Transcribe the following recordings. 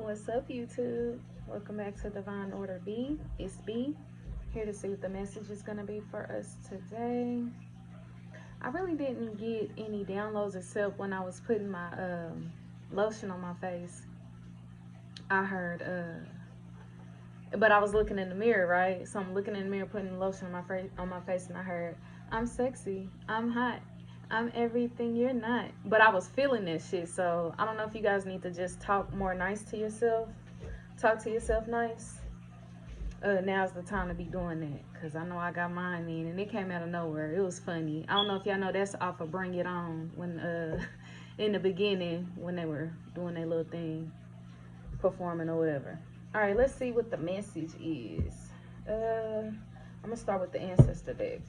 What's up, YouTube? Welcome back to Divine Order B. It's B, here to see what the message is going to be for us today. I really didn't get any downloads except when I was putting my lotion on my face. I heard, but I was looking in the mirror, right? So I'm looking in the mirror, putting lotion on my face, and I heard, "I'm sexy, I'm hot, I'm everything you're not." But I was feeling this shit, so I don't know if you guys need to just talk more nice to yourself. Talk to yourself nice. Now's the time to be doing that, because I know I got mine in, and it came out of nowhere. It was funny. I don't know if y'all know that's off of Bring It On, when in the beginning, when they were doing their little thing, performing or whatever. All right, let's see what the message is. I'm going to start with the Ancestor deck.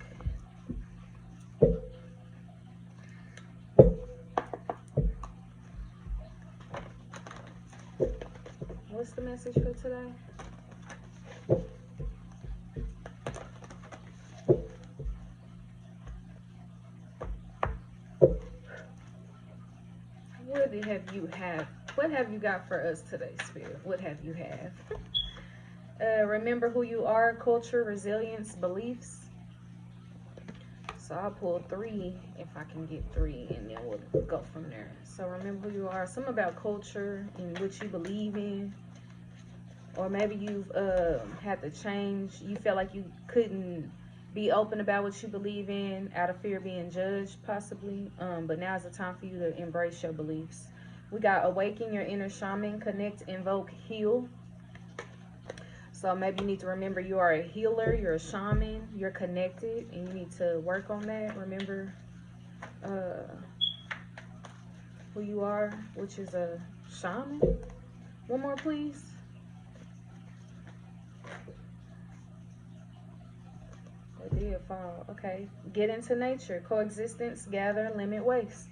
What's the message for today? What have you got for us today, Spirit? What have you have? Remember who you are, culture, resilience, beliefs. So I'll pull 3 if I can get 3, and then we'll go from there. So remember who you are, something about culture and what you believe in. Or maybe you've had to change. You felt like you couldn't be open about what you believe in out of fear of being judged, possibly. But now is the time for you to embrace your beliefs. We got awaken your inner shaman, connect, invoke, heal. So maybe you need to remember you are a healer, you're a shaman, you're connected, and you need to work on that. Remember who you are, which is a shaman. One more, please. It did fall. Okay. Get into nature. Coexistence, gather, limit, waste.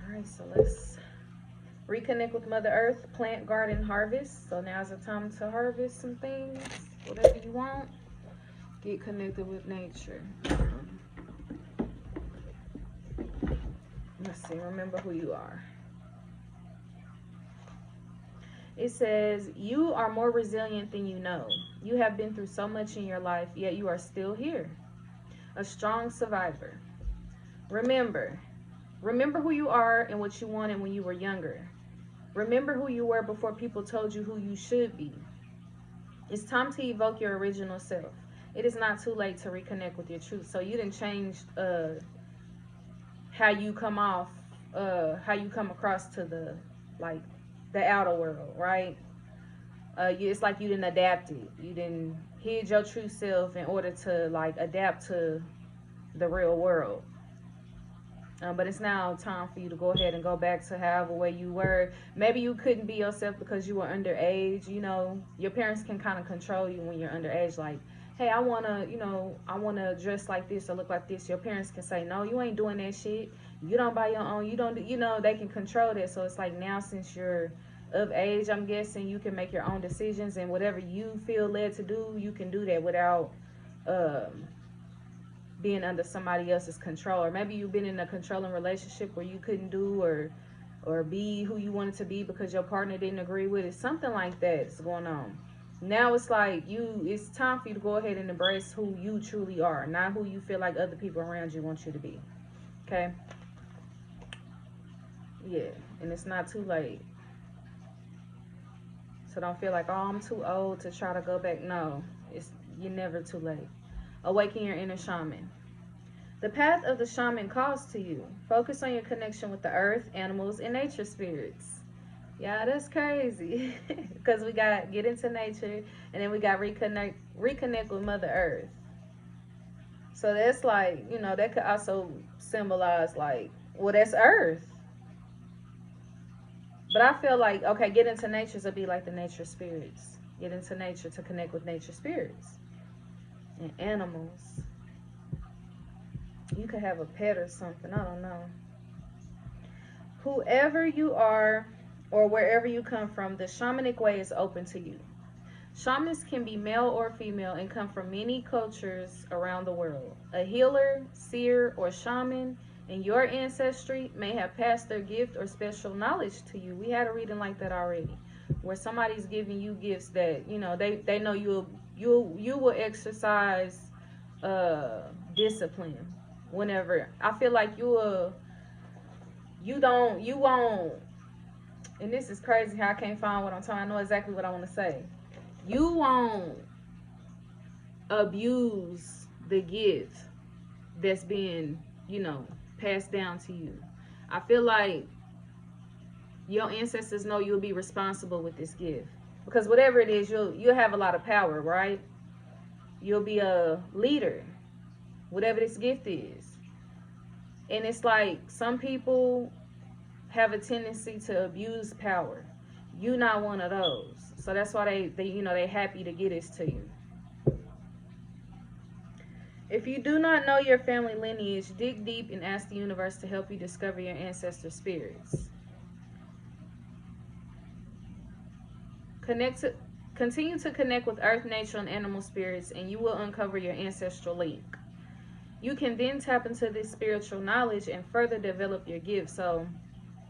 Alright, so let's reconnect with Mother Earth. Plant, garden, harvest. So now's the time to harvest some things. Whatever you want. Get connected with nature. Let's see. Remember who you are. It says, you are more resilient than you know. You have been through so much in your life, yet you are still here. A strong survivor. Remember who you are and what you wanted when you were younger. Remember who you were before people told you who you should be. It's time to evoke your original self. It is not too late to reconnect with your truth. So you didn't change how you come off, how you come across to the outer world, right? It's like you didn't adapt it. You didn't hid your true self in order to adapt to the real world. But it's now time for you to go ahead and go back to however way you were. Maybe you couldn't be yourself because you were underage. You know, your parents can kind of control you when you're underage. Like, hey, I want to dress like this or look like this. Your parents can say, no, you ain't doing that shit. You don't buy your own. You don't do, they can control that. So it's like now since you're of age, I'm guessing you can make your own decisions, and whatever you feel led to do, you can do that without being under somebody else's control. Or maybe you've been in a controlling relationship where you couldn't do or be who you wanted to be because your partner didn't agree with it. Something like that is going on. Now it's like it's time for you to go ahead and embrace who you truly are, not who you feel like other people around you want you to be. Okay? Yeah, and it's not too late. So don't feel like, oh, I'm too old to try to go back. No, you're never too late. Awaken your inner shaman. The path of the shaman calls to you. Focus on your connection with the earth, animals, and nature spirits. Yeah, that's crazy. Because we got get into nature, and then we got reconnect with Mother Earth. So that's like, that could also symbolize that's earth. But I feel like, okay, get into nature to be like the nature spirits. Get into nature to connect with nature spirits and animals. You could have a pet or something. I don't know. Whoever you are or wherever you come from, the shamanic way is open to you. Shamans can be male or female and come from many cultures around the world. A healer, seer, or shaman in your ancestry may have passed their gift or special knowledge to you. We had a reading like that already, where somebody's giving you gifts that, you know, they know you will exercise discipline whenever. I feel like you won't, and this is crazy how I can't find what I'm talking. I know exactly what I want to say. You won't abuse the gift that's being, you know, passed down to you. I feel like your ancestors know you'll be responsible with this gift, because whatever it is, you'll have a lot of power, right? You'll be a leader, whatever this gift is. And it's like some people have a tendency to abuse power. You not one of those. So that's why they you know, they happy to get this to you. If you do not know your family lineage, dig deep and ask the universe to help you discover your ancestor spirits. Continue to connect with earth, nature, and animal spirits, and you will uncover your ancestral link. You can then tap into this spiritual knowledge and further develop your gift. So,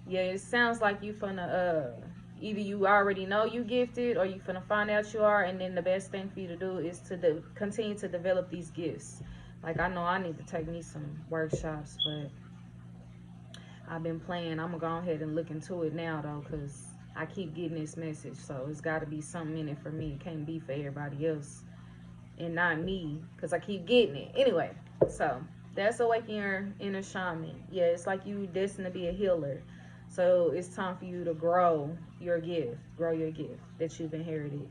yeah, it sounds like you finna either you already know you gifted, or you finna find out you are, and then the best thing for you to do is to continue to develop these gifts. Like, I know I need to take me some workshops, but I've been playing. I'm gonna go ahead and look into it now though, because I keep getting this message, so it's got to be something in it for me. It can't be for everybody else and not me, because I keep getting it. Anyway, so that's awakening your inner shaman. Yeah, it's like you destined to be a healer. So it's time for you to grow your gift that you've inherited.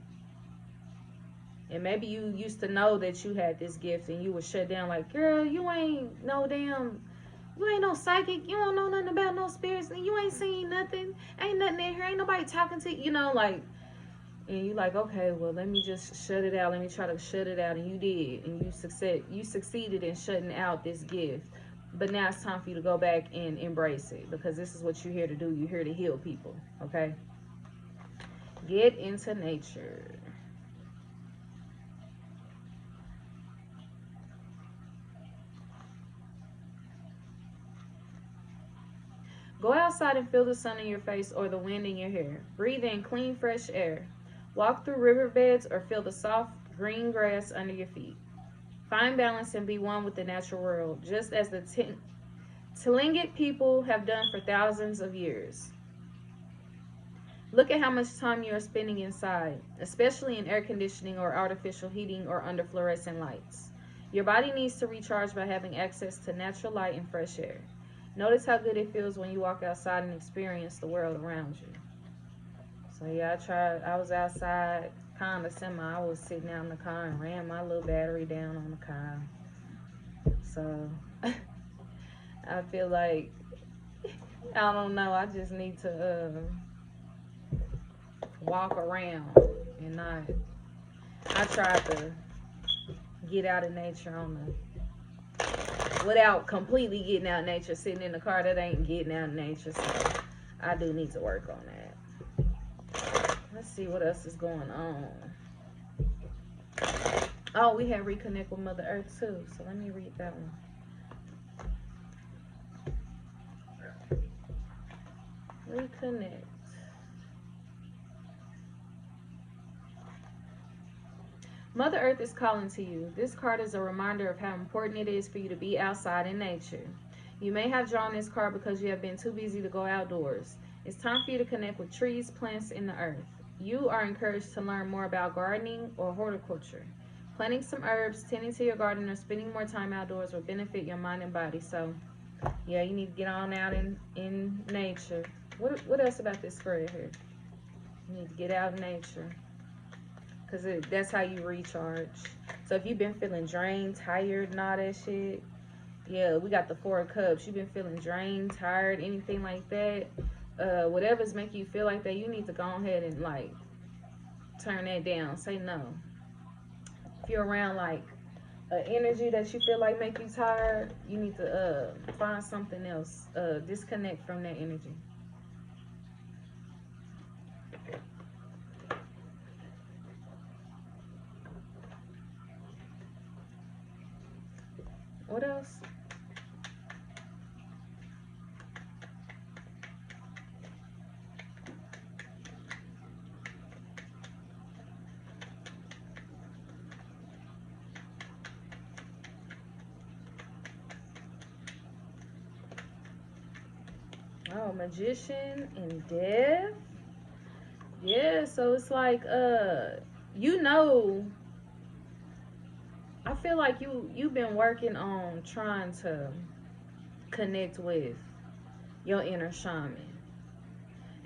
And maybe you used to know that you had this gift and you were shut down like, girl, you ain't no psychic. You don't know nothing about no spirits, and you ain't seen nothing. Ain't nothing in here. Ain't nobody talking to you, you know, like. And you like, okay, well, let me just shut it out. Let me try to shut it out. And you did. And you succeeded in shutting out this gift. But now it's time for you to go back and embrace it, because this is what you're here to do. You're here to heal people, okay? Get into nature. Go outside and feel the sun in your face or the wind in your hair. Breathe in clean, fresh air. Walk through riverbeds or feel the soft green grass under your feet. Find balance and be one with the natural world, just as the Tlingit people have done for thousands of years. Look at how much time you are spending inside, especially in air conditioning or artificial heating or under fluorescent lights. Your body needs to recharge by having access to natural light and fresh air. Notice how good it feels when you walk outside and experience the world around you. So yeah, I was outside, kind of semi. I was sitting out in the car and ran my little battery down on the car. So I feel like, I don't know, I just need to walk around and not. I tried to get out of nature without completely getting out of nature. Sitting in the car, that ain't getting out of nature. So I do need to work on that. Let's see what else is going on. Oh, we have reconnect with Mother Earth too. So let me read that one. Reconnect. Mother Earth is calling to you. This card is a reminder of how important it is for you to be outside in nature. You may have drawn this card because you have been too busy to go outdoors. It's time for you to connect with trees, plants, and the earth. You are encouraged to learn more about gardening or horticulture. Planting some herbs, tending to your garden, or spending more time outdoors will benefit your mind and body. So, yeah, you need to get on out in nature. What else about this spread here? You need to get out in nature, because that's how you recharge. So if you've been feeling drained, tired, and all that shit, yeah, we got the Four of Cups. You've been feeling drained, tired, anything like that, whatever's making you feel like that, you need to go ahead and, like, turn that down. Say no. If you're around, like, energy that you feel like make you tired, you need to find something else. Disconnect from that energy. What else? Oh, magician and death. Yeah, so it's like you know, I feel like you've been working on trying to connect with your inner shaman.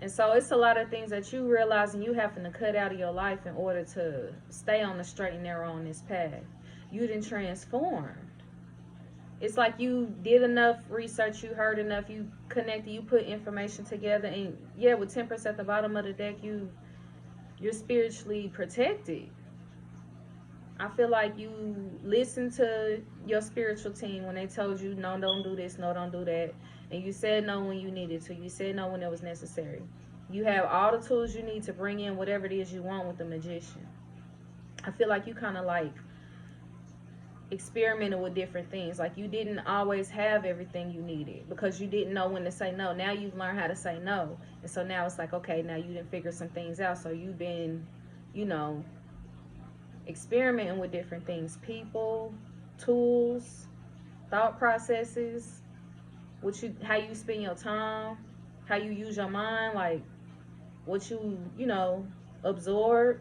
And so it's a lot of things that you realize and you having to cut out of your life in order to stay on the straight and narrow on this path. You didn't transform. It's like you did enough research, you heard enough, you connected, you put information together, and yeah, with Temperance at the bottom of the deck, you're spiritually protected. I feel like you listened to your spiritual team when they told you no, don't do this, no, don't do that, and you said no when you needed to. You said no when it was necessary. You have all the tools you need to bring in whatever it is you want with the magician. I feel like you kind of like experimented with different things. Like you didn't always have everything you needed because you didn't know when to say no. Now you've learned how to say no. And so now it's like, okay, now you didn't figure some things out. So you've been, you know, experimenting with different things, people, tools, thought processes, how you spend your time, how you use your mind, like what you know, absorb,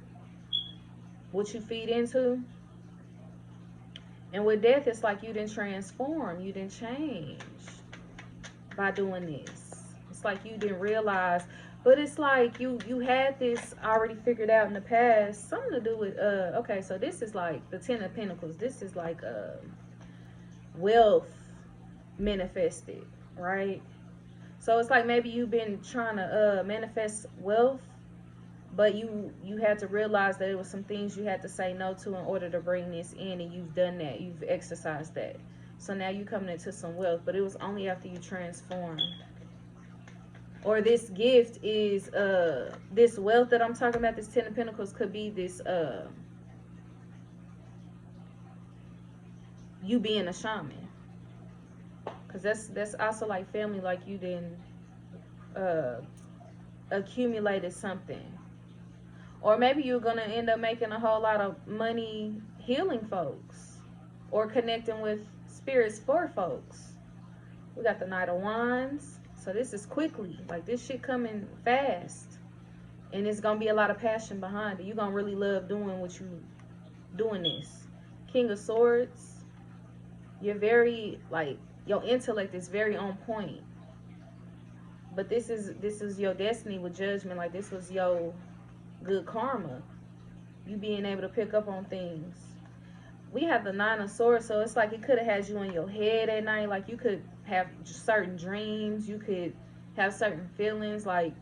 what you feed into. And with death, it's like you didn't transform, you didn't change by doing this. It's like you didn't realize, but it's like you had this already figured out in the past, something to do with okay, so this is like the 10 of Pentacles. This is like wealth manifested, right? So it's like maybe you've been trying to manifest wealth, but you had to realize that it was some things you had to say no to in order to bring this in, and you've done that, you've exercised that. So now you coming into some wealth, but it was only after you transformed. Or this gift is this wealth that I'm talking about, this 10 of Pentacles, could be this you being a shaman, because that's also like family, like you didn't accumulated something. Or maybe you're going to end up making a whole lot of money healing folks or connecting with spirits for folks. We got the Knight of Wands. So this is quickly. Like this shit coming fast. And it's going to be a lot of passion behind it. You're going to really love doing what you doing this. King of Swords. You're very, like, your intellect is very on point. But this is your destiny with Judgment. Like this was your good karma. You being able to pick up on things. We have the 9 of Swords, so it's like it could have had you in your head at night. Like you could have certain dreams, you could have certain feelings. Like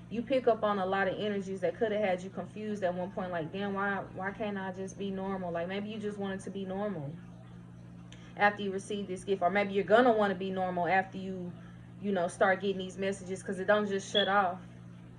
you pick up on a lot of energies that could have had you confused at one point. Like, damn, why can't I just be normal? Like maybe you just wanted to be normal after you receive this gift, or maybe you're gonna want to be normal after you know, start getting these messages, because it don't just shut off.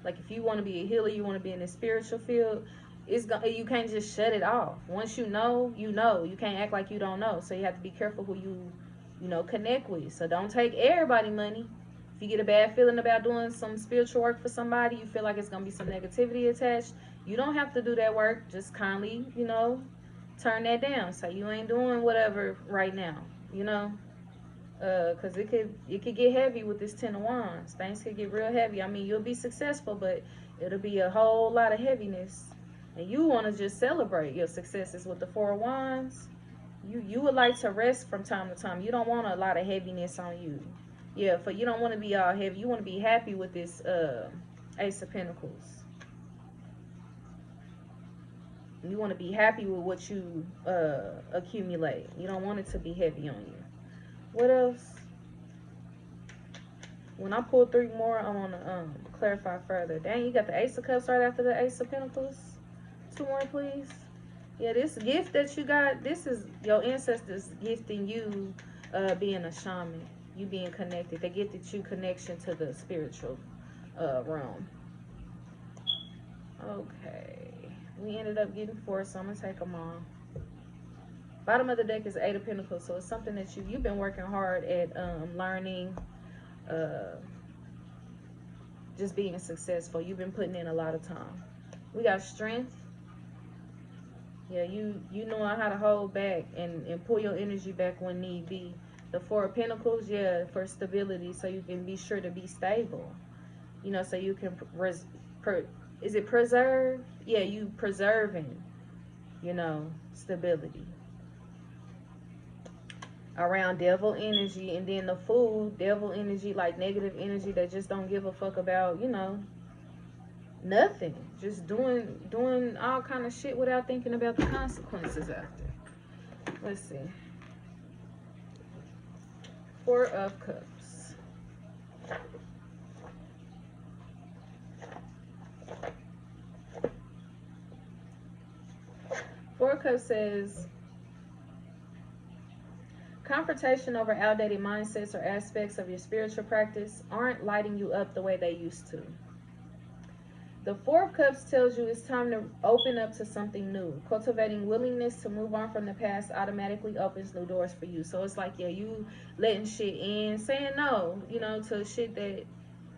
Like if you want to be a healer, you want to be in the spiritual field, you can't just shut it off. Once you know, you know. You can't act like you don't know. So you have to be careful who you know, connect with. So don't take everybody money. If you get a bad feeling about doing some spiritual work for somebody, you feel like it's gonna be some negativity attached, you don't have to do that work. Just kindly, you know, turn that down. Say you ain't doing whatever right now, you know. Because it could get heavy with this 10 of Wands. Things could get real heavy. I mean, you'll be successful, but it'll be a whole lot of heaviness. And you want to just celebrate your successes with the 4 of Wands. You would like to rest from time to time. You don't want a lot of heaviness on you. Yeah, for you don't want to be all heavy. You want to be happy with this Ace of Pentacles. You want to be happy with what you accumulate. You don't want it to be heavy on you. What else? When I pull 3 more, I want to clarify further. Dang, you got the Ace of Cups right after the Ace of Pentacles. 2 more, please. Yeah, this gift that you got, this is your ancestors gifting you being a shaman. You being connected. They gifted you connection to the spiritual realm. Okay. We ended up getting 4, so I'm going to take them all. Bottom of the deck is 8 of Pentacles, so it's something that you've been working hard at learning, just being successful. You've been putting in a lot of time. We got strength. Yeah, you know how to hold back and pull your energy back when need be. The Four of Pentacles, yeah, for stability, so you can be sure to be stable. You know, so you can is it preserve? Yeah, you preserving, you know, stability around devil energy. And then the Fool, devil energy, like negative energy that just don't give a fuck about, you know, nothing, just doing all kind of shit without thinking about the consequences after. Let's see. Four of Cups. Four of Cups says confrontation over outdated mindsets or aspects of your spiritual practice aren't lighting you up the way they used to. The Four of Cups tells you it's time to open up to something new. Cultivating willingness to move on from the past automatically opens new doors for you. So it's like, yeah, you letting shit in, saying no, you know, to shit that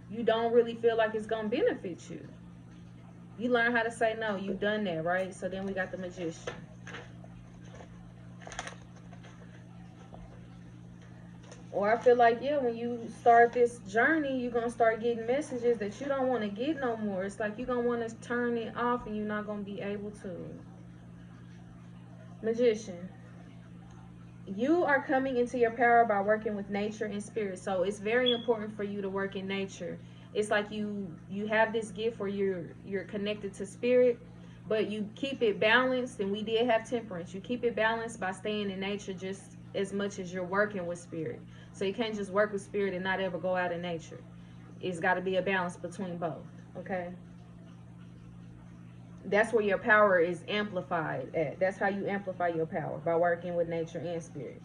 you don't really feel like it's going to benefit you. You learn how to say no. You've done that, right? So then we got the Magician. Or I feel like, yeah, when you start this journey, you're going to start getting messages that you don't want to get no more. It's like you're going to want to turn it off and you're not going to be able to. Magician. You are coming into your power by working with nature and spirit. So it's very important for you to work in nature. It's like you have this gift where you're connected to spirit, but you keep it balanced. And we did have temperance. You keep it balanced by staying in nature just as much as you're working with spirit. So you can't just work with spirit and not ever go out in nature. It's got to be a balance between both. Okay. That's where your power is amplified at. That's how you amplify your power, by working with nature and spirit.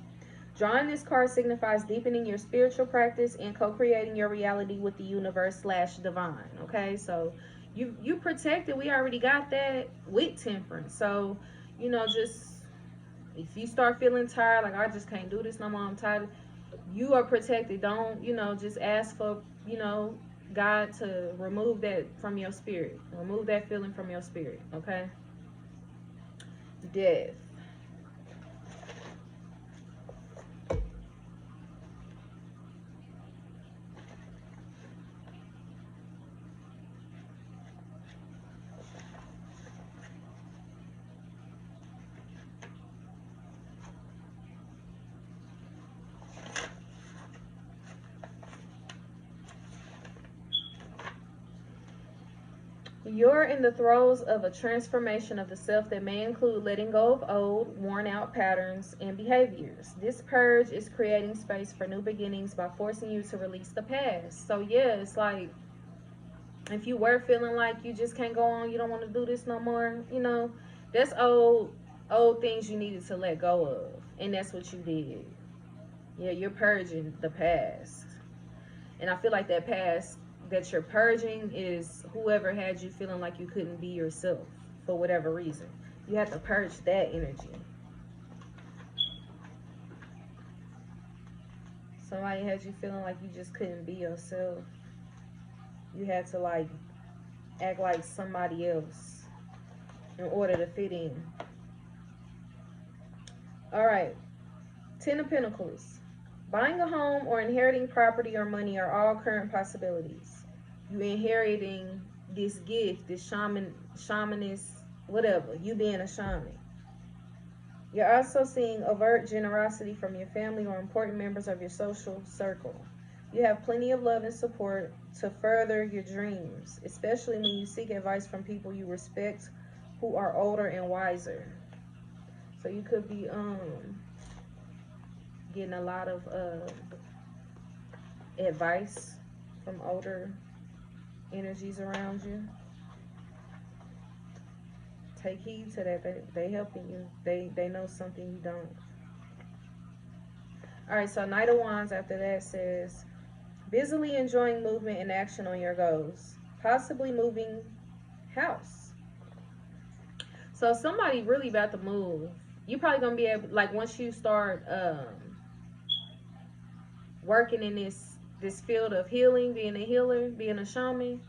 Drawing this card signifies deepening your spiritual practice and co-creating your reality with the universe / divine. Okay, so you protected. We already got that with temperance. So, you know, just if you start feeling tired, like I just can't do this no more, I'm tired, you are protected. Don't, you know, just ask for, you know, God to remove that from your spirit. Remove that feeling from your spirit. Okay. Death. You're in the throes of a transformation of the self that may include letting go of old, worn out patterns and behaviors. This purge is creating space for new beginnings by forcing you to release the past. So, yeah, it's like if you were feeling like you just can't go on, you don't want to do this no more, you know, that's old things you needed to let go of. And that's what you did. Yeah, you're purging the past. And I feel like that past that you're purging is whoever had you feeling like you couldn't be yourself for whatever reason. You have to purge that energy. Somebody had you feeling like you just couldn't be yourself. You had to like act like somebody else in order to fit in. All right. 10 of Pentacles. Buying a home or inheriting property or money are all current possibilities. You inheriting this gift, this shamanist, whatever, you being a shaman. You're also seeing overt generosity from your family or important members of your social circle. You have plenty of love and support to further your dreams, especially when you seek advice from people you respect who are older and wiser. So you could be getting a lot of advice from older energies around you. Take heed to that. They helping you. They know something you don't. All right, so Knight of Wands after that says, busily enjoying movement and action on your goals. Possibly moving house. So somebody really about to move. You probably gonna be able, like, once you start working in this field of healing, being a healer, being a shaman,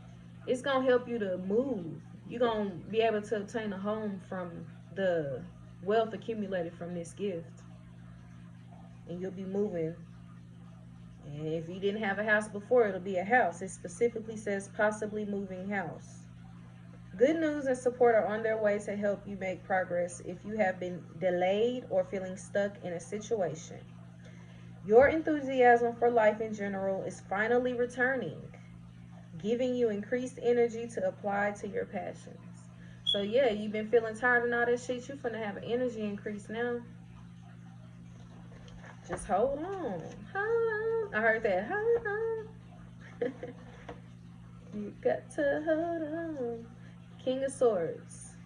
it's gonna help you to move. You're gonna be able to obtain a home from the wealth accumulated from this gift, and you'll be moving And if you didn't have a house before, it'll be a house. It specifically says possibly moving house. Good news and support are on their way to help you make progress if you have been delayed or feeling stuck in a situation. Your enthusiasm for life in general is finally returning, giving you increased energy to apply to your passions. So yeah, you've been feeling tired and all that shit. You finna have an energy increase now. Just hold on, hold on. I heard that. Hold on. You got to hold on. King of Swords.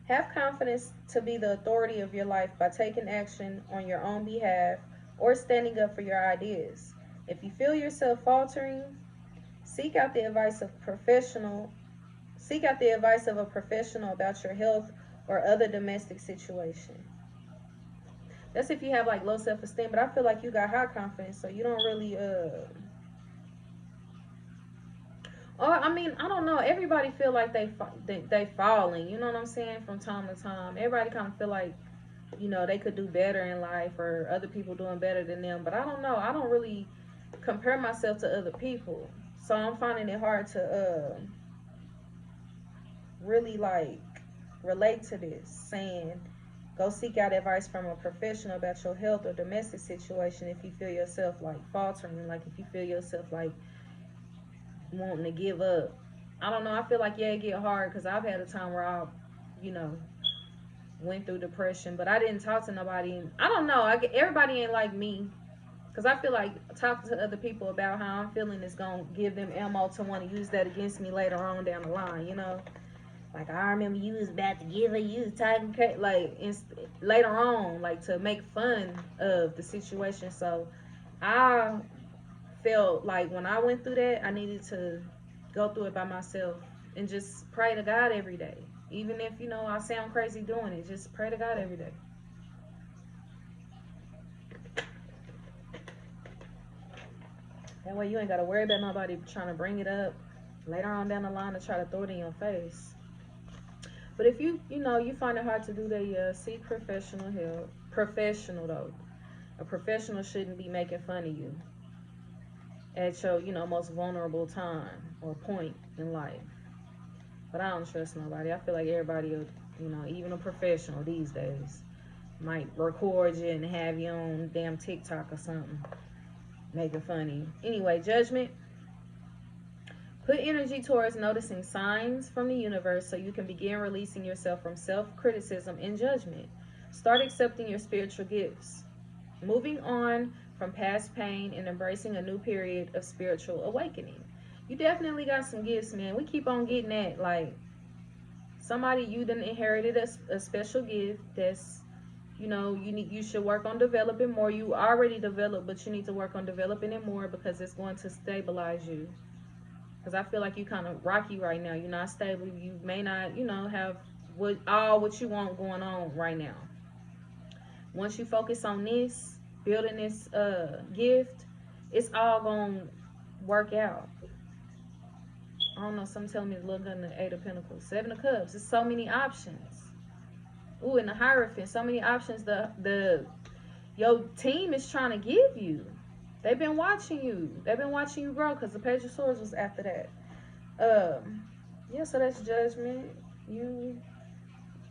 Have confidence to be the authority of your life by taking action on your own behalf or standing up for your ideas. If you feel yourself faltering, seek out the advice of professional seek out the advice of a professional about your health or other domestic situation. That's if you have like low self-esteem, but I feel like you got high confidence, so you don't really or I mean, I don't know. Everybody feel like they falling. You know what I'm saying? From time to time, everybody kind of feel like they could do better in life or other people doing better than them. But I don't know. I don't really compare myself to other people, so I'm finding it hard to really like relate to this. Saying go seek out advice from a professional about your health or domestic situation if you feel yourself like faltering, like if you feel yourself like wanting to give up. I don't know. I feel like it get hard because I've had a time where you know, went through depression, but I didn't talk to nobody. I don't know. Everybody ain't like me because I feel like talking to other people about how I'm feeling is gonna give them ammo to want to use that against me later on down the line. Like I remember you was about to give her, you was talking like later on, like to make fun of the situation. So I felt like when I went through that, I needed to go through it by myself and just pray to God every day. Even if, I sound crazy doing it, just pray to God every day. That way you ain't got to worry about nobody trying to bring it up later on down the line to try to throw it in your face. But if you find it hard to do that, yeah, seek professional help. Professional, though. A professional shouldn't be making fun of you at your, most vulnerable time or point in life. But I don't trust nobody. I feel like everybody, even a professional these days, might record you and have you on damn TikTok or something, making fun of you. Anyway, judgment. Put energy towards noticing signs from the universe so you can begin releasing yourself from self-criticism and judgment. Start accepting your spiritual gifts. Moving on from past pain and embracing a new period of spiritual awakening. You definitely got some gifts, man. We keep on getting that. Like, somebody you done inherited a special gift that's, you should work on developing more. You already developed, but you need to work on developing it more because it's going to stabilize you. Because I feel like you kind of rocky right now. You're not stable. You may not, have what you want going on right now. Once you focus on this, building this gift, it's all gonna work out. I don't know. Some telling me to look in the Eight of Pentacles, Seven of Cups. There's so many options. Ooh, in the Hierophant, so many options. Your team is trying to give you. They've been watching you. They've been watching you grow because the Page of Swords was after that. Yeah. So that's judgment. You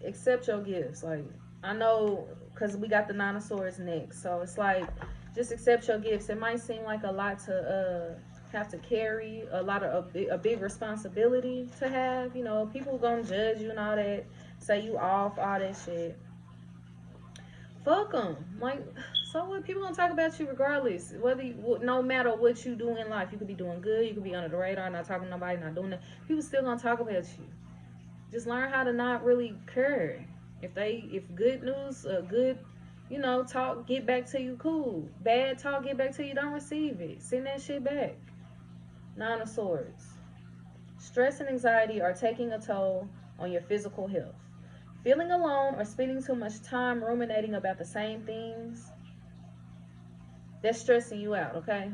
accept your gifts. Like, I know because we got the Nine of Swords next. So it's like, just accept your gifts. It might seem like a lot to have to carry, a big responsibility to have. People gonna judge you and all that, say you off, all that shit. Fuck them. Like, so what? People gonna talk about you regardless. No matter what you do in life, you could be doing good, you could be under the radar, not talking to nobody, not doing that. People still gonna talk about you. Just learn how to not really care. If good news, good, talk get back to you, cool. Bad talk get back to you, don't receive it. Send that shit back. Nine of Swords. Stress and anxiety are taking a toll on your physical health. Feeling alone or spending too much time ruminating about the same things, that's stressing you out, okay?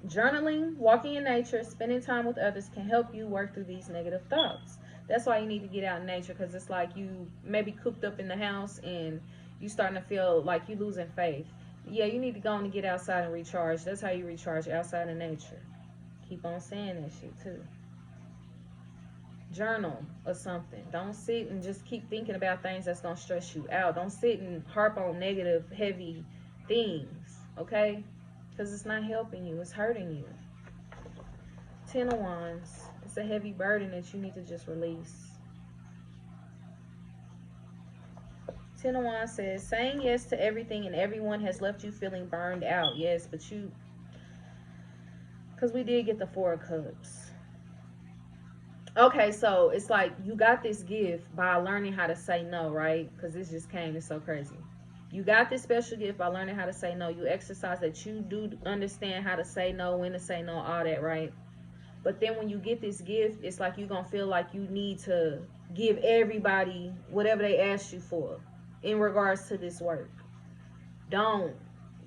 Journaling, walking in nature, spending time with others can help you work through these negative thoughts. That's why you need to get out in nature, because it's like you maybe cooped up in the house and you starting to feel like you losing faith. Yeah, you need to go on and get outside and recharge. That's how you recharge, outside in nature. Keep on saying that shit too. Journal or something. Don't sit and just keep thinking about things that's gonna stress you out. Don't sit and harp on negative, heavy things, okay? Because it's not helping you, it's hurting you. Ten of Wands. It's a heavy burden that you need to just release. Ten of Wands says, saying yes to everything and everyone has left you feeling burned out. Yes, but you, because we did get the Four of Cups. Okay, so it's like you got this gift by learning how to say no, right? Because this just came, it's so crazy. You got this special gift by learning how to say no. You exercise that you do understand how to say no, when to say no, all that, right? But then when you get this gift, it's like you're going to feel like you need to give everybody whatever they ask you for in regards to this work. Don't,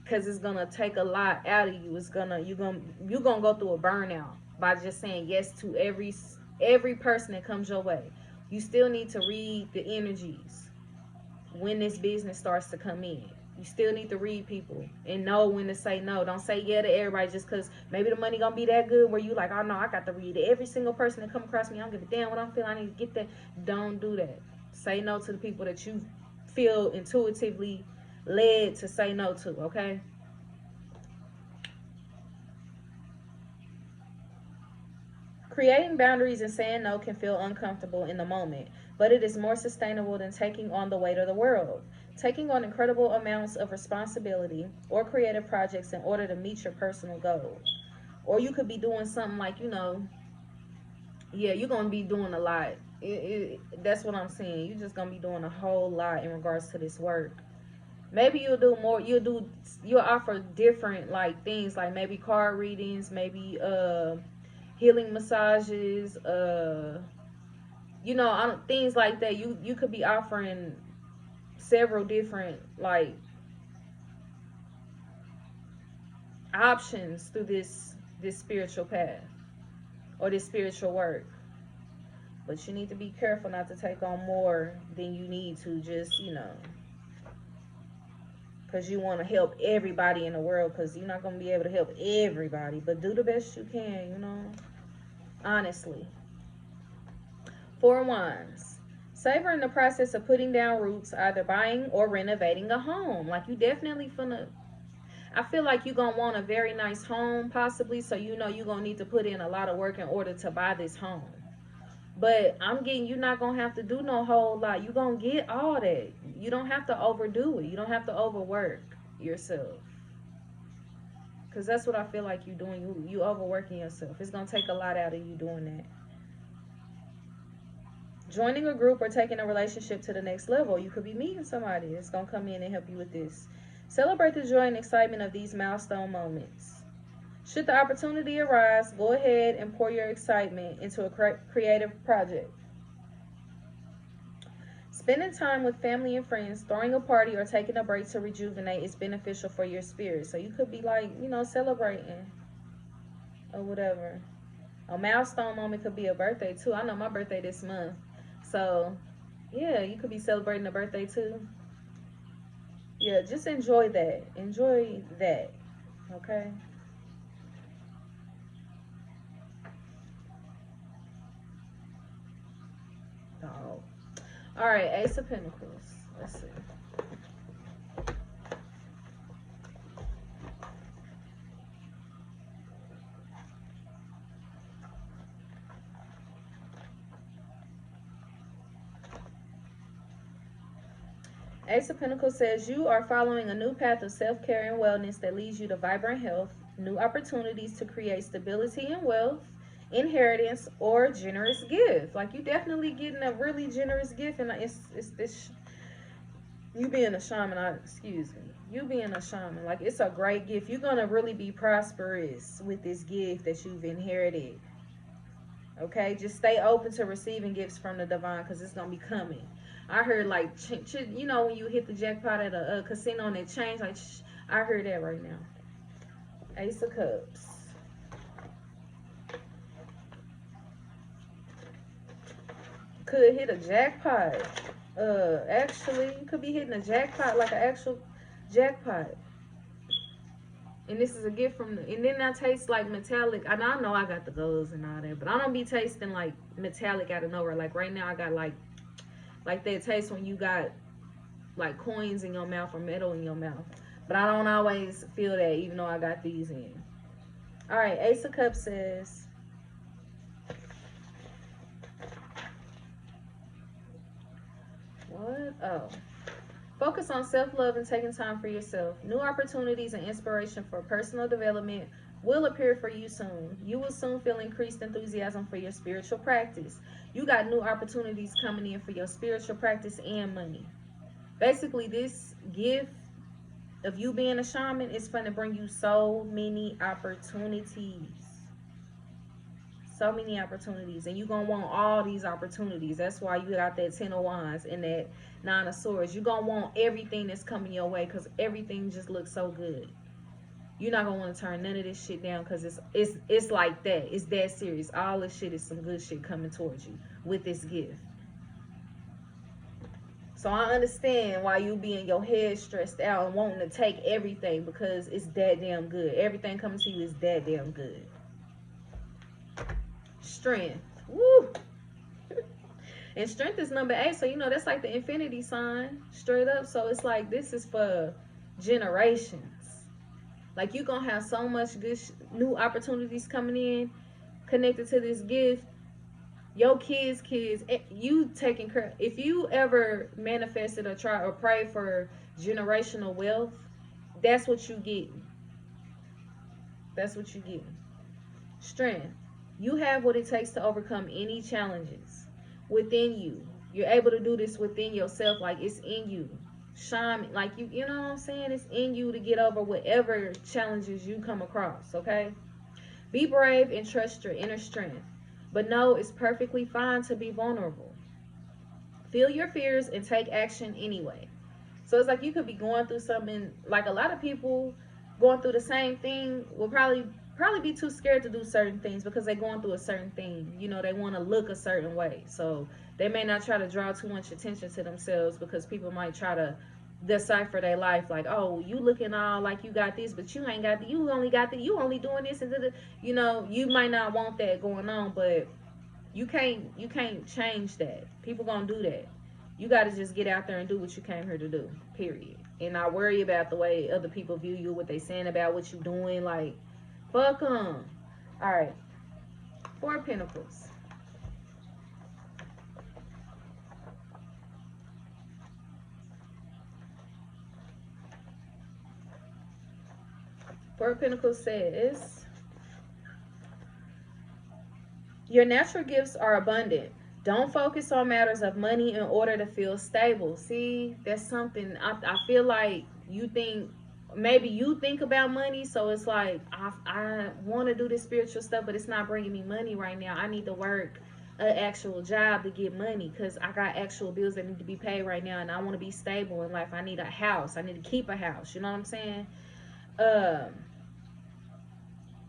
because it's going to take a lot out of you. It's going to, you're going to go through a burnout by just saying yes to every person that comes your way. You still need to read the energies when this business starts to come in. You still need to read people and know when to say no. Don't say yeah to everybody just because maybe the money gonna be that good where you like, oh no, I got to read every single person that come across me. I don't give a damn what I'm feeling. I need to get that. Don't do that. Say no to the people that you feel intuitively led to say no to, okay? Creating boundaries and saying no can feel uncomfortable in the moment, but it is more sustainable than taking on the weight of the world. Taking on incredible amounts of responsibility or creative projects in order to meet your personal goals. Or you could be doing something like, yeah, you're going to be doing a lot. That's what I'm saying. You're just going to be doing a whole lot in regards to this work. Maybe you'll do more, you'll offer different like things, like maybe card readings, maybe healing massages, things like that. You could be offering several different like options through this spiritual path or this spiritual work. But you need to be careful not to take on more than you need to, just because you want to help everybody in the world, because you're not going to be able to help everybody, but do the best you can, honestly. Four of Wands. Savor in the process of putting down roots, either buying or renovating a home. Like you definitely finna, I feel like you're gonna want a very nice home possibly, so you're gonna need to put in a lot of work in order to buy this home. But I'm getting, you're not gonna have to do no whole lot. You're gonna get all that. You don't have to overdo it. You don't have to overwork yourself. Cause that's what I feel like you're doing. You overworking yourself. It's gonna take a lot out of you doing that. Joining a group or taking a relationship to the next level. You could be meeting somebody that's going to come in and help you with this. Celebrate the joy and excitement of these milestone moments. Should the opportunity arise, go ahead and pour your excitement into a creative project. Spending time with family and friends, throwing a party, or taking a break to rejuvenate is beneficial for your spirit. So you could be like, celebrating or whatever. A milestone moment could be a birthday too. I know my birthday this month. So, yeah, you could be celebrating a birthday too. Yeah, just enjoy that. Enjoy that. Okay? Oh. All right, Ace of Pentacles. Let's see. Ace of Pentacles says you are following a new path of self-care and wellness that leads you to vibrant health, new opportunities to create stability and wealth, inheritance, or generous gift. Like you definitely getting a really generous gift, and it's this you being a shaman. Excuse me, you being a shaman. Like it's a great gift. You're gonna really be prosperous with this gift that you've inherited. Okay, just stay open to receiving gifts from the divine, because it's gonna be coming. I heard like when you hit the jackpot at a casino and it changed, like I heard that right now. Ace of Cups. Could hit a jackpot. Actually, you could be hitting a jackpot, like an actual jackpot. And this is a gift from and then I taste like metallic. I know I got the golds and all that, but I don't be tasting like metallic out of nowhere. Like right now I got like that taste when you got like coins in your mouth or metal in your mouth. But I don't always feel that even though I got these in. All right, Ace of Cups says, what? Oh. Focus on self-love and taking time for yourself. New opportunities and inspiration for personal development will appear for you soon. You will soon feel increased enthusiasm for your spiritual practice. You got new opportunities coming in for your spiritual practice and money. Basically, this gift of you being a shaman is going to bring you so many opportunities. So many opportunities, and you're gonna want all these opportunities. That's why you got that 10 of Wands and that 9 of Swords. You're gonna want everything that's coming your way because everything just looks so good. You're not gonna want to turn none of this shit down because it's like that. It's that serious. All this shit is some good shit coming towards you with this gift. So I understand why you be in your head stressed out and wanting to take everything because it's that damn good. Everything coming to you is that damn good. Strength. Woo! And strength is number 8, so you know that's like the infinity sign, straight up. So it's like this is for generations. Like you gonna have so much good new opportunities coming in, connected to this gift. Your kids, you taking care. If you ever manifested or try or pray for generational wealth, that's what you get. That's what you get. Strength. You have what it takes to overcome any challenges within you. You're able to do this within yourself, like it's in you. Shine, like you know what I'm saying? It's in you to get over whatever challenges you come across, okay? Be brave and trust your inner strength. But know it's perfectly fine to be vulnerable. Feel your fears and take action anyway. So it's like you could be going through something, like a lot of people going through the same thing will probably be too scared to do certain things because they're going through a certain thing. You know, they want to look a certain way. So they may not try to draw too much attention to themselves because people might try to decipher their life like, oh, you looking all like you got this, but you ain't got the, you only got the, you only doing this and you know, you might not want that going on, but you can't change that. People gonna do that. You got to just get out there and do what you came here to do, period. And not worry about the way other people view you, what they saying about what you doing. Like, fuck them. All right. 4 of Pentacles. Four of Pentacles says, your natural gifts are abundant. Don't focus on matters of money in order to feel stable. See, that's something I feel like you think, maybe you think about money. So it's like, I want to do this spiritual stuff, but it's not bringing me money right now. I need to work an actual job to get money because I got actual bills that need to be paid right now. And I want to be stable in life. I need a house. I need to keep a house. You know what I'm saying?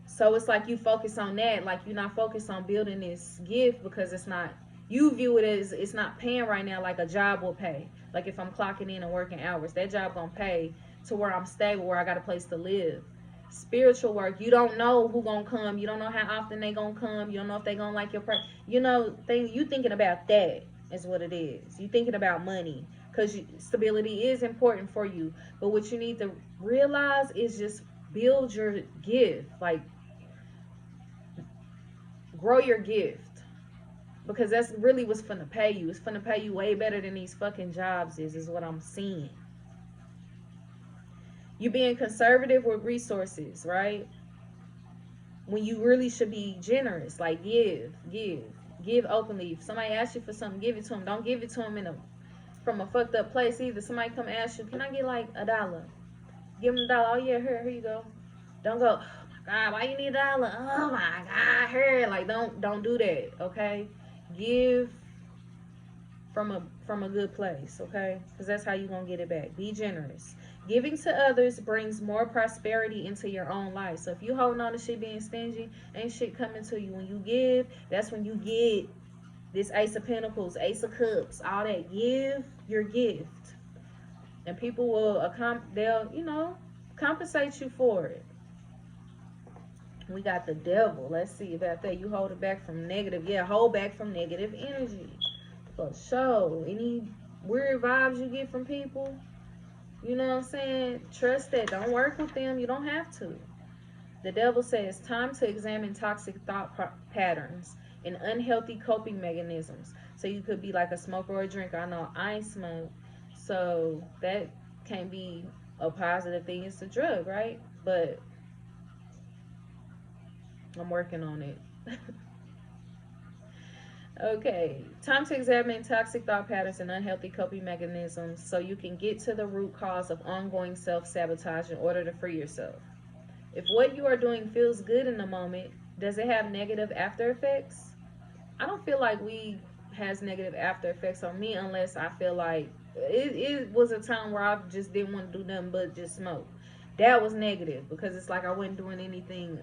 So it's like you focus on that, like you're not focused on building this gift because it's not, you view it as it's not paying right now like a job will pay. Like if I'm clocking in and working hours, that job gonna pay to where I'm stable, where I got a place to live. Spiritual work, you don't know who gonna come, you don't know how often they gonna come, you don't know if they gonna like your prayer. You know, you thinking about that is what it is. You thinking about money because stability is important for you. But what you need to realize is just build your gift. Like, grow your gift, because that's really what's finna pay you. It's finna pay you way better than these fucking jobs is what I'm seeing. You being conservative with resources, right? When you really should be generous. Like give openly. If somebody asks you for something, give it to them. Don't give it to them from a fucked up place either. Somebody come ask you, can I get like $1? Give them $1. Oh yeah, here you go. Don't go, God, why you need $1? Oh my God, here. Like, don't do that, okay? Give from a good place, okay? Because that's how you're gonna get it back. Be generous. Giving to others brings more prosperity into your own life. So if you holding on to shit being stingy, ain't shit coming to you. When you give, that's when you get this Ace of Pentacles, Ace of Cups, all that. Give your gift, and people will they'll compensate you for it. We got the devil. Let's see about that. You hold it back from negative. Yeah, hold back from negative energy. For sure. Any weird vibes you get from people, you know what I'm saying? Trust that. Don't work with them. You don't have to. The devil says, time to examine toxic thought patterns and unhealthy coping mechanisms. So you could be like a smoker or a drinker. I know I ain't smoke. So that can be a positive thing. It's a drug, right? But I'm working on it. Okay, time to examine toxic thought patterns and unhealthy coping mechanisms so you can get to the root cause of ongoing self sabotage in order to free yourself. If what you are doing feels good in the moment, does it have negative after effects? I don't feel like weed has negative after effects on me unless I feel like it was a time where I just didn't want to do nothing but just smoke. That was negative because it's like I wasn't doing anything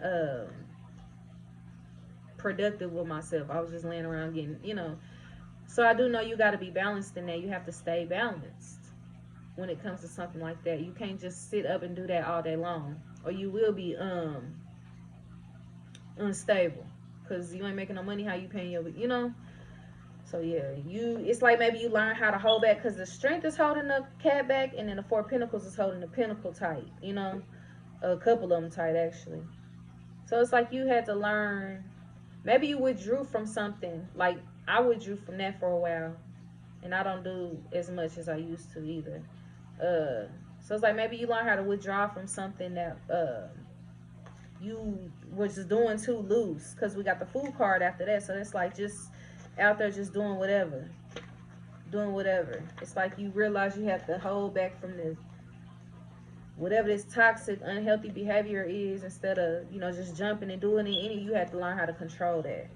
productive with myself. I was just laying around getting. So I do know you got to be balanced in that. You have to stay balanced when it comes to something like that. You can't just sit up and do that all day long, or you will be unstable because you ain't making no money. How you paying your. So yeah, it's like maybe you learn how to hold back because the strength is holding the cat back, and then the four pentacles is holding the pentacle tight. A couple of them tight actually. So it's like you had to learn. Maybe you withdrew from something. Like I withdrew from that for a while, and I don't do as much as I used to either. So it's like maybe you learn how to withdraw from something that you was just doing too loose. Cause we got the food card after that, so it's like just out there just doing whatever. It's like you realize you have to hold back from this whatever this toxic, unhealthy behavior is instead of just jumping and doing it. You have to learn how to control that.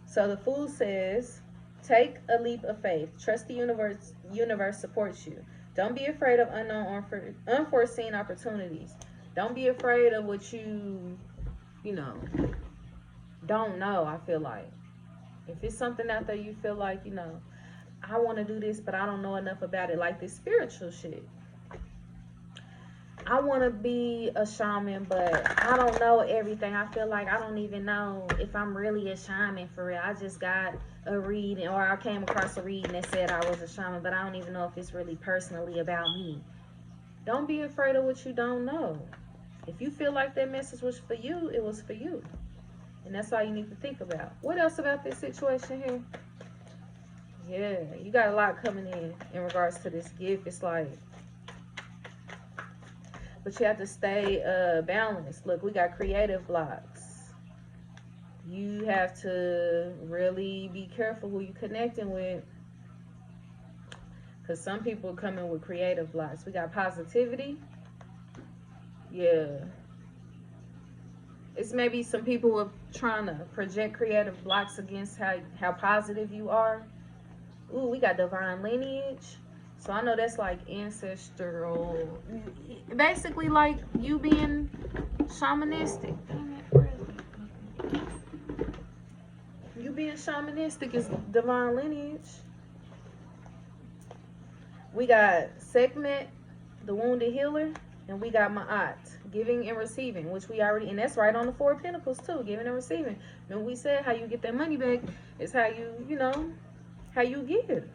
So the Fool says, take a leap of faith. Trust the universe supports you. Don't be afraid of unknown or unforeseen opportunities. Don't be afraid of what you know, don't know. I feel like if it's something out there you feel like, I want to do this, but I don't know enough about it, like this spiritual shit. I want to be a shaman, but I don't know everything. I feel like I don't even know if I'm really a shaman for real. I just got a reading, or I came across a reading that said I was a shaman, but I don't even know if it's really personally about me. Don't be afraid of what you don't know. If you feel like that message was for you, it was for you. And that's all you need to think about. What else about this situation here? Yeah, you got a lot coming in regards to this gift. It's like, but you have to stay balanced. Look, we got creative blocks. You have to really be careful who you're connecting with, because some people are coming with creative blocks. We got positivity. Yeah. It's maybe some people who are trying to project creative blocks against how positive you are. Ooh, we got divine lineage. So I know that's like ancestral. Basically like you being shamanistic. You being shamanistic is divine lineage. We got Sekhmet, the wounded healer, and we got Ma'at, giving and receiving, which we already, and that's right on the Four of Pentacles too, giving and receiving. And we said how you get that money back is how how you give.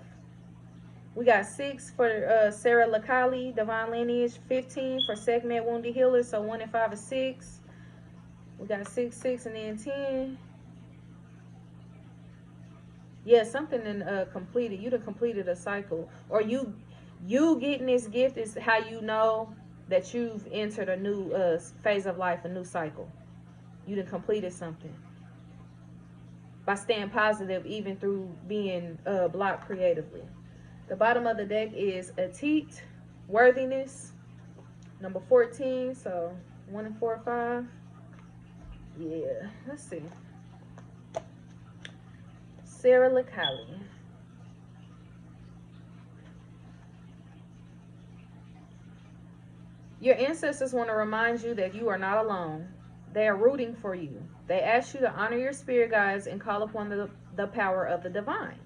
We got 6 for Sarah Lakali, divine lineage, 15 for Sekhmet, wounded healer, so 1 and 5 is 6. We got 6, 6, and then 10. Yeah, something in completed. You done completed a cycle, or you getting this gift is how you know that you've entered a new phase of life, a new cycle. You done completed something by staying positive, even through being blocked creatively. The bottom of the deck is Atit, worthiness, number 14. So 1 and 4 or 5. Yeah, let's see. Sarah Lakali. Your ancestors want to remind you that you are not alone. They are rooting for you. They ask you to honor your spirit guides and call upon the power of the divine.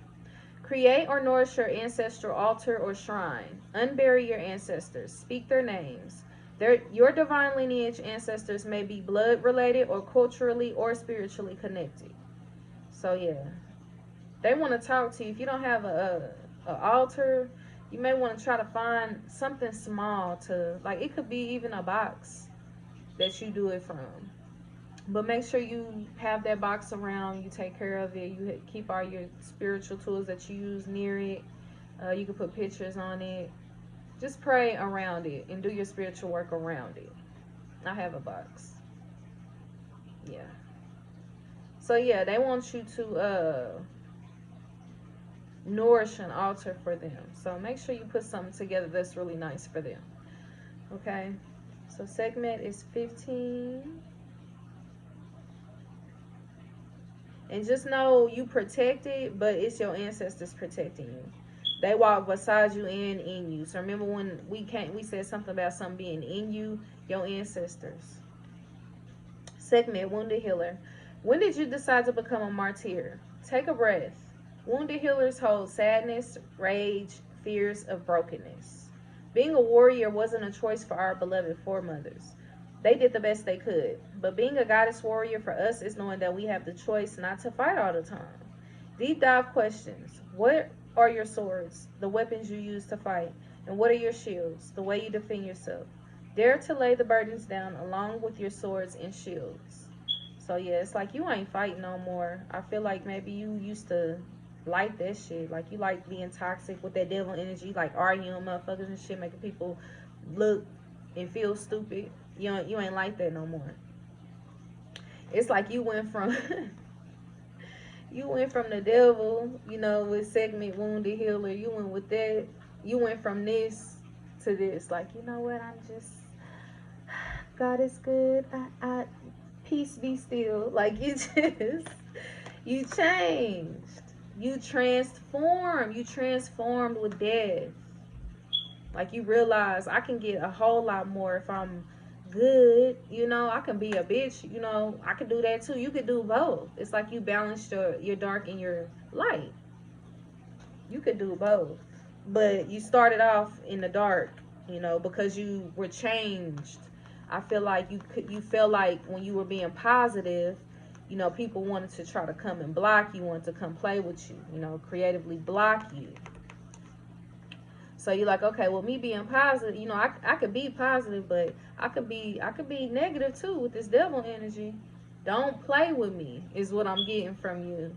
Create or nourish your ancestral altar or shrine. Unbury your ancestors. Speak their names. Your divine lineage ancestors may be blood related or culturally or spiritually connected. So yeah, they want to talk to you. If you don't have a altar, you may want to try to find something small to, like, it could be even a box that you do it from. But make sure you have that box around, you take care of it, you keep all your spiritual tools that you use near it. You can put pictures on it. Just pray around it and do your spiritual work around it. I have a box. Yeah. So yeah, they want you to nourish an altar for them. So make sure you put something together that's really nice for them. Okay. So segment is 15. And just know you protected, but it's your ancestors protecting you. They walk beside you and in you. So remember when we said something about something being in you, your ancestors. Segment, wounded healer. When did you decide to become a martyr? Take a breath. Wounded healers hold sadness, rage, fears of brokenness. Being a warrior wasn't a choice for our beloved foremothers. They did the best they could. But being a goddess warrior for us is knowing that we have the choice not to fight all the time. Deep dive questions. What are your swords, the weapons you use to fight? And what are your shields, the way you defend yourself? Dare to lay the burdens down along with your swords and shields. So yeah, it's like you ain't fighting no more. I feel like maybe you used to like that shit. Like you like being toxic with that devil energy, like arguing motherfuckers and shit, making people look and feel stupid. You ain't like that no more. It's like you went from you went from the devil, with segment wounded healer. You went with that. You went from this to this. Like, you know what? I'm just, God is good. I peace be still. Like, you changed. You transformed. You transformed with death. Like, you realize I can get a whole lot more if I'm good. I can be a bitch. I can do that too. You could do both. It's like you balanced your dark and your light. You could do both. But you started off in the dark, because you were changed. I feel like you felt like when you were being positive, people wanted to try to come and block you, wanted to come play with you, creatively block you. So you're like, okay, well, me being positive, I could be positive, but I could be negative too with this devil energy. Don't play with me is what I'm getting from you.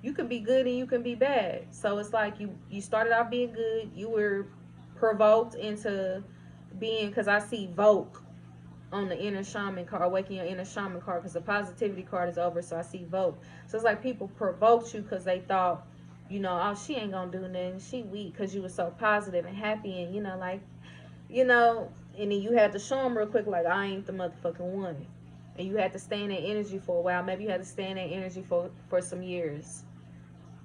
You can be good and you can be bad. So it's like you started off being good. You were provoked into being, because I see Vogue on the inner shaman card, awaken your inner shaman card, because the positivity card is over. So I see Vogue. So it's like people provoked you because they thought, oh, she ain't gonna do nothing. She weak because you were so positive and happy, and and then you had to show them real quick, like, I ain't the motherfucking one. And you had to stay in that energy for a while. Maybe you had to stay in that energy for some years.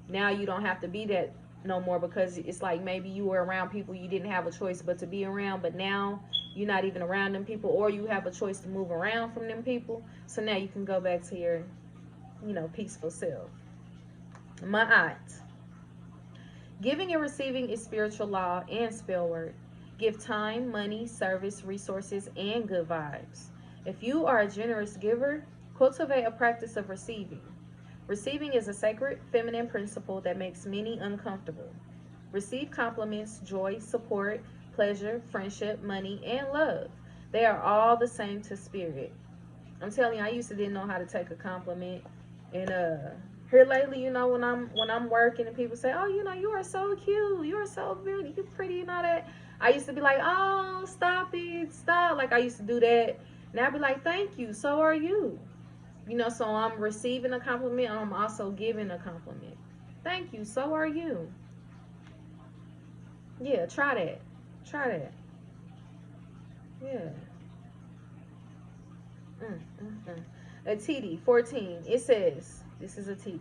Now you don't have to be that no more, because it's like maybe you were around people you didn't have a choice but to be around, but now you're not even around them people, or you have a choice to move around from them people. So now you can go back to your, peaceful self. Ma'at. Giving and receiving is spiritual law and spell work. Give time, money, service, resources, and good vibes. If you are a generous giver, cultivate a practice of receiving. Receiving is a sacred feminine principle that makes many uncomfortable. Receive compliments, joy, support, pleasure, friendship, money, and love. They are all the same to spirit. I'm telling you, I used to didn't know how to take a compliment, and here lately, when I'm working and people say, oh, you are so cute, you are so beautiful, you pretty, and all that. I used to be like, oh, stop it, stop. Like, I used to do that. Now I be like, thank you, so are you. So I'm receiving a compliment, and I'm also giving a compliment. Thank you, so are you. Yeah, try that. Try that. Yeah. A TD 14. It says, this is a TD.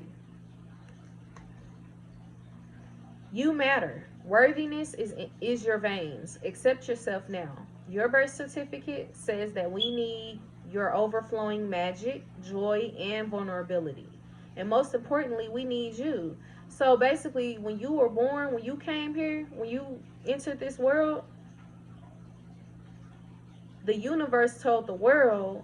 You matter. Worthiness is your veins. Accept yourself now. Your birth certificate says that we need your overflowing magic, joy, and vulnerability. And most importantly, we need you. So basically, when you were born, when you came here, when you entered this world, the universe told the world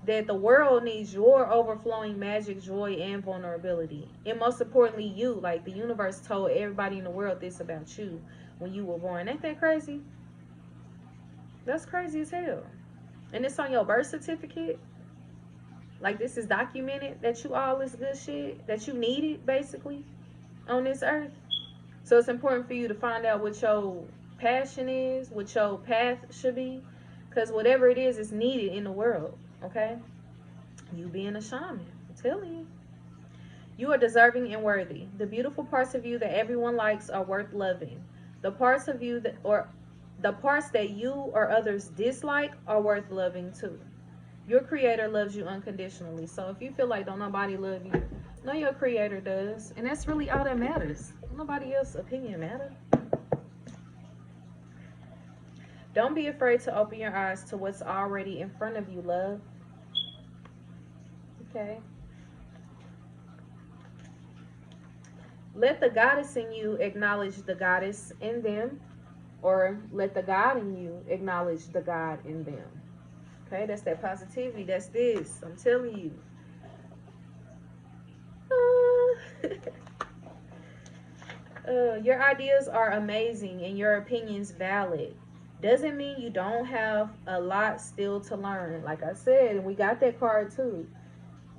that the world needs your overflowing magic, joy, and vulnerability. And most importantly, you. Like, the universe told everybody in the world this about you when you were born. Ain't that crazy? That's crazy as hell. And it's on your birth certificate. Like, this is documented that you all this good shit that you needed, basically, on this earth. So it's important for you to find out what your passion is, what your path should be. Because whatever it is needed in the world, okay? You being a shaman, I'm telling you. You are deserving and worthy. The beautiful parts of you that everyone likes are worth loving. The parts of you that, or the parts that you or others dislike, are worth loving too. Your creator loves you unconditionally. So if you feel like don't nobody love you, know your creator does. And that's really all that matters. Nobody else's opinion matter. Don't be afraid to open your eyes to what's already in front of you, love. Okay. Let the goddess in you acknowledge the goddess in them, or let the God in you acknowledge the God in them. Okay, that's that positivity. That's this. I'm telling you. Your ideas are amazing and your opinions valid. Doesn't mean you don't have a lot still to learn. Like I said, and we got that card too.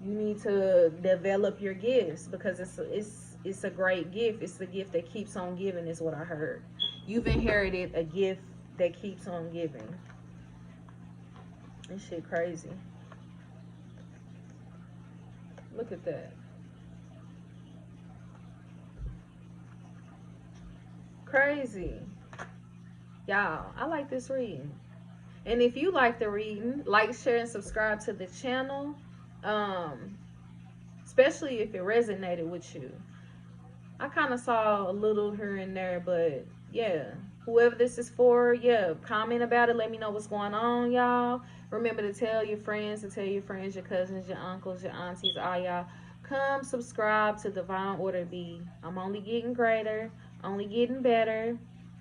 You need to develop your gifts because it's a great gift. It's the gift that keeps on giving, is what I heard. You've inherited a gift that keeps on giving. This shit crazy. Look at that. Crazy. Y'all, I like this reading. And if you like the reading, like, share, and subscribe to the channel. Especially if it resonated with you. I kind of saw a little here and there, but yeah. Whoever this is for, yeah, comment about it. Let me know what's going on, y'all. Remember to tell your friends, your cousins, your uncles, your aunties, all y'all. Come subscribe to Divine Order B. I'm only getting greater, only getting better.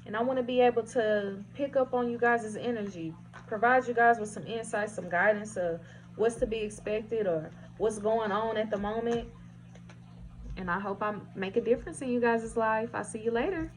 And I want to be able to pick up on you guys' energy. Provide you guys with some insight, some guidance of what's to be expected or what's going on at the moment. And I hope I make a difference in you guys' life. I'll see you later.